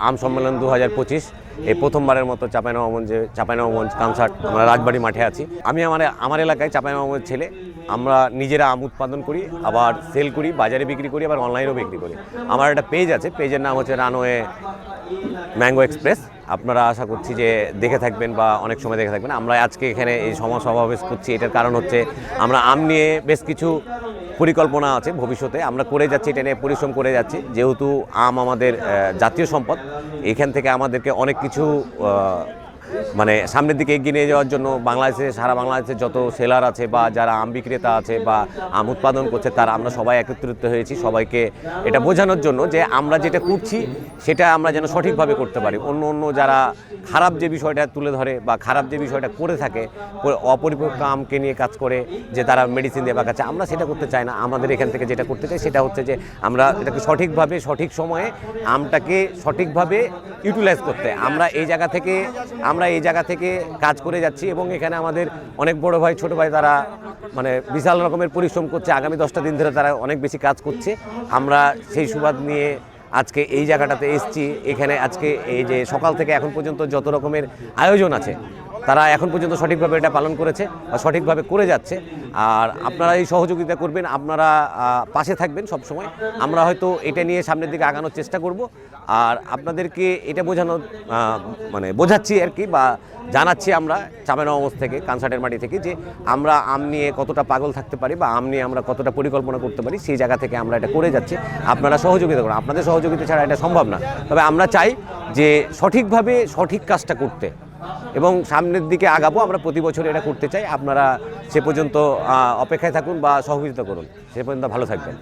আম সম্মেলন 2025 এই প্রথমবারের মতো চাঁপাইনবাবগঞ্জ কনসার্ট আমরা রাজবাড়ি মাঠে আছি। আমি আমার এলাকায় চাঁপাইনবাবগঞ্জ ছেলে, আমরা নিজেরা আম উৎপাদন করি, আবার সেল করি, বাজারে বিক্রি করি, আবার অনলাইনেও বিক্রি করি। আমার একটা পেজ আছে, পেজের নাম হচ্ছে রানওয়ে ম্যাঙ্গো এক্সপ্রেস। আপনারা আশা করছি যে দেখে থাকবেন বা অনেক সময় দেখে থাকবেন। আমরা আজকে এখানে এই সমাবেশ করছি, এটার কারণ হচ্ছে আমরা আম নিয়ে বেশ কিছু পরিকল্পনা আছে ভবিষ্যতে, আমরা করে যাচ্ছি, এটা নিয়ে পরিশ্রম করে যাচ্ছি। যেহেতু আম আমাদের জাতীয় সম্পদ, এখান থেকে আমাদেরকে অনেক কিছু মানে সামনের দিকে এগিয়ে নিয়ে যাওয়ার জন্য সারা বাংলাদেশে যত সেলার আছে বা যারা আম বিক্রেতা আছে বা আম উৎপাদন করছে, তারা আমরা সবাই একত্রিত হয়েছি সবাইকে এটা বোঝানোর জন্য যে আমরা যেটা করছি সেটা আমরা যেন সঠিকভাবে করতে পারি। অন্য যারা খারাপ যে বিষয়টা তুলে ধরে বা খারাপ যে বিষয়টা করে থাকে, অপরিপক্ক আমকে নিয়ে কাজ করে যে তারা মেডিসিন দিয়ে বাঁকাচ্ছে, আমরা সেটা করতে চাই না। আমাদের এখান থেকে যেটা করতে চাই সেটা হচ্ছে যে আমরা এটাকে সঠিকভাবে সঠিক সময়ে আমটাকে সঠিকভাবে ইউটিলাইজ করতে আমরা এই জায়গা থেকে কাজ করে যাচ্ছি। এবং এখানে আমাদের অনেক বড় ভাই ছোট ভাই তারা মানে বিশাল রকমের পরিশ্রম করছে, আগামী 10টা দিন ধরে তারা অনেক বেশি কাজ করছে। আমরা সেই সুবাদ নিয়ে আজকে এই জায়গাটাতে এসেছি। এখানে আজকে এই যে সকাল থেকে এখন পর্যন্ত যত রকমের আয়োজন আছে তারা এখন পর্যন্ত সঠিকভাবে এটা পালন করেছে বা সঠিকভাবে করে যাচ্ছে। আর আপনারা এই সহযোগিতা করবেন, আপনারা পাশে থাকবেন সব সময়। আমরা হয়তো এটা নিয়ে সামনের দিকে আগানোর চেষ্টা করব। আর আপনাদেরকে এটা বোঝাচ্ছি আর কি, বা জানাচ্ছি আমরা চাঁপাইনবাবগঞ্জ থেকে, কনসার্টের মাটি থেকে, যে আমরা আম নিয়ে কতটা পাগল থাকতে পারি বা আম নিয়ে আমরা কতটা পরিকল্পনা করতে পারি। সেই জায়গা থেকে আমরা এটা করে যাচ্ছি। আপনারা সহযোগিতা করুন, আপনাদের সহযোগিতা ছাড়া এটা সম্ভব না। তবে আমরা চাই যে সঠিকভাবে সঠিক কাজটা করতে এবং সামনের দিকে আগাবো। আমরা প্রতি বছর এটা করতে চাই। আপনারা সে পর্যন্ত অপেক্ষায় থাকুন বা সহযোগিতা করুন। সে পর্যন্ত ভালো থাকবেন।